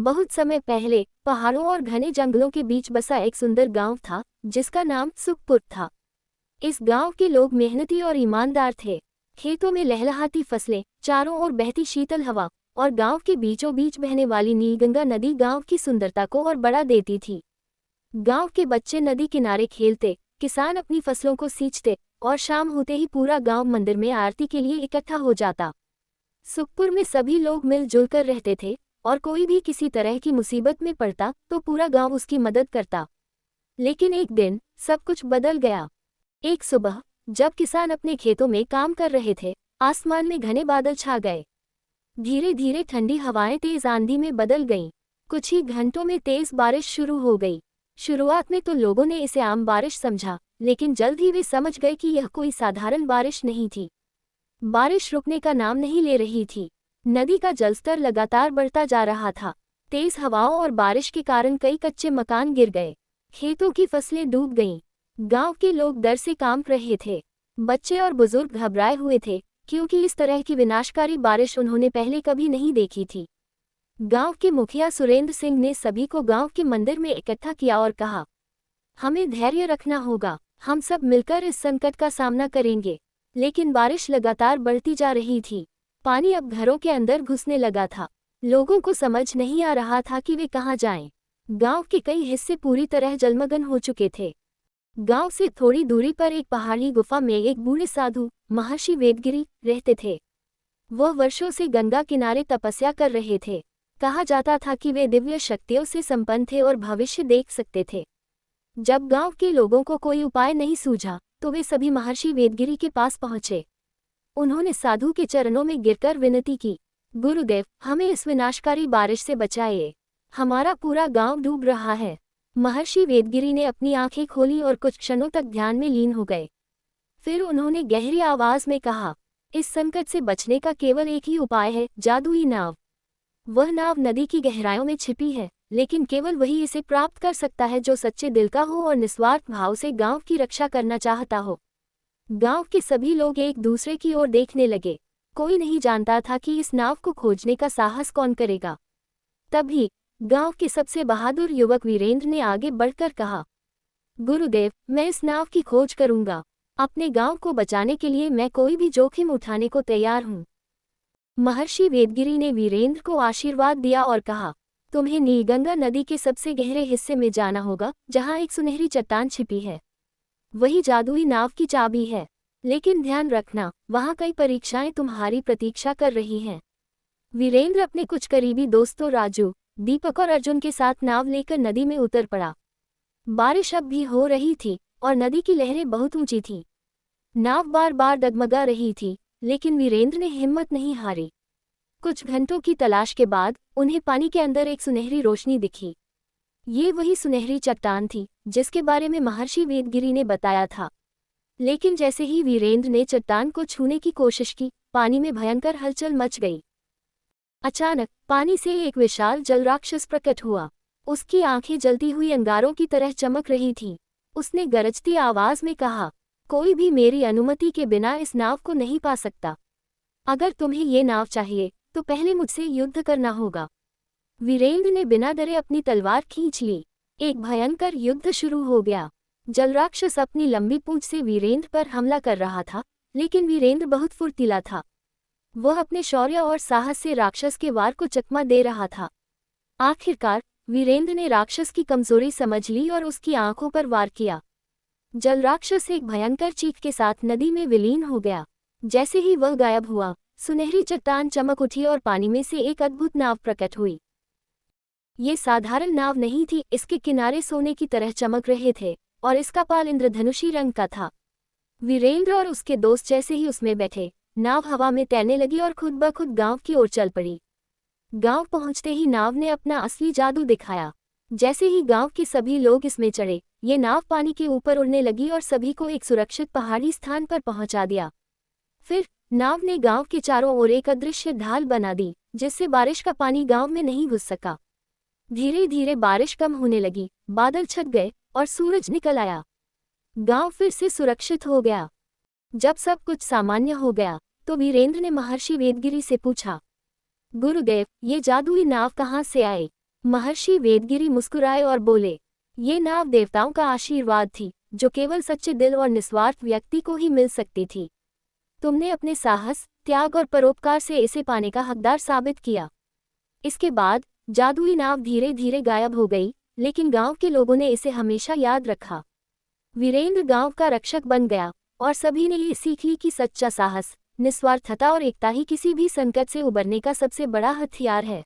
बहुत समय पहले पहाड़ों और घने जंगलों के बीच बसा एक सुंदर गांव था, जिसका नाम सुखपुर था। इस गांव के लोग मेहनती और ईमानदार थे। खेतों में लहलहाती फसलें, चारों ओर बहती शीतल हवा और गांव के बीचों बीच बहने वाली नीलगंगा नदी गांव की सुंदरता को और बढ़ा देती थी। गांव के बच्चे नदी किनारे खेलते, किसान अपनी फसलों को सींचते और शाम होते ही पूरा गांव मंदिर में आरती के लिए इकट्ठा हो जाता। सुखपुर में सभी लोग मिलजुल कर रहते थे और कोई भी किसी तरह की मुसीबत में पड़ता तो पूरा गांव उसकी मदद करता। लेकिन एक दिन सब कुछ बदल गया। एक सुबह जब किसान अपने खेतों में काम कर रहे थे, आसमान में घने बादल छा गए। धीरे धीरे ठंडी हवाएं तेज आंधी में बदल गईं। कुछ ही घंटों में तेज बारिश शुरू हो गई। शुरुआत में तो लोगों ने इसे आम बारिश समझा, लेकिन जल्द ही वे समझ गए कि यह कोई साधारण बारिश नहीं थी। बारिश रुकने का नाम नहीं ले रही थी। नदी का जलस्तर लगातार बढ़ता जा रहा था। तेज हवाओं और बारिश के कारण कई कच्चे मकान गिर गए। खेतों की फसलें डूब गईं। गांव के लोग डर से कांप रहे थे। बच्चे और बुजुर्ग घबराए हुए थे, क्योंकि इस तरह की विनाशकारी बारिश उन्होंने पहले कभी नहीं देखी थी। गांव के मुखिया सुरेंद्र सिंह ने सभी को गांव के मंदिर में इकट्ठा किया और कहा, हमें धैर्य रखना होगा, हम सब मिलकर इस संकट का सामना करेंगे। लेकिन बारिश लगातार बढ़ती जा रही थी। पानी अब घरों के अंदर घुसने लगा था। लोगों को समझ नहीं आ रहा था कि वे कहाँ जाएं। गांव के कई हिस्से पूरी तरह जलमग्न हो चुके थे। गांव से थोड़ी दूरी पर एक पहाड़ी गुफा में एक बूढ़े साधु महर्षि वेदगिरी रहते थे। वह वर्षों से गंगा किनारे तपस्या कर रहे थे। कहा जाता था कि वे दिव्य शक्तियों से संपन्न थे और भविष्य देख सकते थे। जब गांव के लोगों को कोई उपाय नहीं सूझा तो वे सभी महर्षि वेदगिरी के पास पहुंचे। उन्होंने साधु के चरणों में गिरकर विनती की, गुरुदेव, हमें इस विनाशकारी बारिश से बचाइए, हमारा पूरा गांव डूब रहा है। महर्षि वेदगिरी ने अपनी आंखें खोली और कुछ क्षणों तक ध्यान में लीन हो गए। फिर उन्होंने गहरी आवाज में कहा, इस संकट से बचने का केवल एक ही उपाय है, जादुई नाव। वह नाव नदी की गहराइयों में छिपी है, लेकिन केवल वही इसे प्राप्त कर सकता है जो सच्चे दिल का हो और निस्वार्थ भाव से गांव की रक्षा करना चाहता हो। गांव के सभी लोग एक दूसरे की ओर देखने लगे। कोई नहीं जानता था कि इस नाव को खोजने का साहस कौन करेगा। तभी गांव के सबसे बहादुर युवक वीरेंद्र ने आगे बढ़कर कहा, गुरुदेव, मैं इस नाव की खोज करूंगा। अपने गांव को बचाने के लिए मैं कोई भी जोखिम उठाने को तैयार हूं। महर्षि वेदगिरी ने वीरेंद्र को आशीर्वाद दिया और कहा, तुम्हें नीलगंगा नदी के सबसे गहरे हिस्से में जाना होगा, जहां एक सुनहरी चट्टान छिपी है। वही जादुई नाव की चाबी है। लेकिन ध्यान रखना, वहां कई परीक्षाएं तुम्हारी प्रतीक्षा कर रही हैं। वीरेंद्र अपने कुछ करीबी दोस्तों राजू, दीपक और अर्जुन के साथ नाव लेकर नदी में उतर पड़ा। बारिश अब भी हो रही थी और नदी की लहरें बहुत ऊंची थीं। नाव बार बार डगमगा रही थी, लेकिन वीरेंद्र ने हिम्मत नहीं हारी। कुछ घंटों की तलाश के बाद उन्हें पानी के अंदर एक सुनहरी रोशनी दिखी। ये वही सुनहरी चट्टान थी जिसके बारे में महर्षि वेदगिरी ने बताया था। लेकिन जैसे ही वीरेंद्र ने चट्टान को छूने की कोशिश की, पानी में भयंकर हलचल मच गई। अचानक पानी से एक विशाल जलराक्षस प्रकट हुआ। उसकी आंखें जलती हुई अंगारों की तरह चमक रही थीं। उसने गरजती आवाज में कहा, कोई भी मेरी अनुमति के बिना इस नाव को नहीं पा सकता। अगर तुम्हें ये नाव चाहिए तो पहले मुझसे युद्ध करना होगा। वीरेंद्र ने बिना डरे अपनी तलवार खींच ली। एक भयंकर युद्ध शुरू हो गया। जलराक्षस अपनी लंबी पूंछ से वीरेंद्र पर हमला कर रहा था, लेकिन वीरेंद्र बहुत फुर्तीला था। वह अपने शौर्य और साहस से राक्षस के वार को चकमा दे रहा था। आखिरकार वीरेंद्र ने राक्षस की कमजोरी समझ ली और उसकी आंखों पर वार किया। जलराक्षस एक भयंकर चीख के साथ नदी में विलीन हो गया। जैसे ही वह गायब हुआ, सुनहरी चट्टान चमक उठी और पानी में से एक अद्भुत नाव प्रकट हुई। ये साधारण नाव नहीं थी, इसके किनारे सोने की तरह चमक रहे थे और इसका पाल इंद्रधनुषी रंग का था। वीरेंद्र और उसके दोस्त जैसे ही उसमें बैठे, नाव हवा में तैरने लगी और खुद ब खुद गांव की ओर चल पड़ी। गांव पहुंचते ही नाव ने अपना असली जादू दिखाया। जैसे ही गांव के सभी लोग इसमें चढ़े, ये नाव पानी के ऊपर उड़ने लगी और सभी को एक सुरक्षित पहाड़ी स्थान पर पहुंचा दिया। फिर नाव ने गांव के चारों ओर एक अदृश्य ढाल बना दी, जिससे बारिश का पानी गांव में नहीं घुस सका। धीरे धीरे बारिश कम होने लगी, बादल छट गए और सूरज निकल आया। गांव फिर से सुरक्षित हो गया। जब सब कुछ सामान्य हो गया तो वीरेंद्र ने महर्षि वेदगिरी से पूछा, गुरुदेव, ये जादुई नाव कहाँ से आए? महर्षि वेदगिरी मुस्कुराए और बोले, ये नाव देवताओं का आशीर्वाद थी, जो केवल सच्चे दिल और निस्वार्थ व्यक्ति को ही मिल सकती थी। तुमने अपने साहस, त्याग और परोपकार से इसे पाने का हकदार साबित किया। इसके बाद जादुई नाव धीरे धीरे गायब हो गई, लेकिन गांव के लोगों ने इसे हमेशा याद रखा। वीरेंद्र गांव का रक्षक बन गया और सभी ने ये सीख ली कि सच्चा साहस, निस्वार्थता और एकता ही किसी भी संकट से उबरने का सबसे बड़ा हथियार है।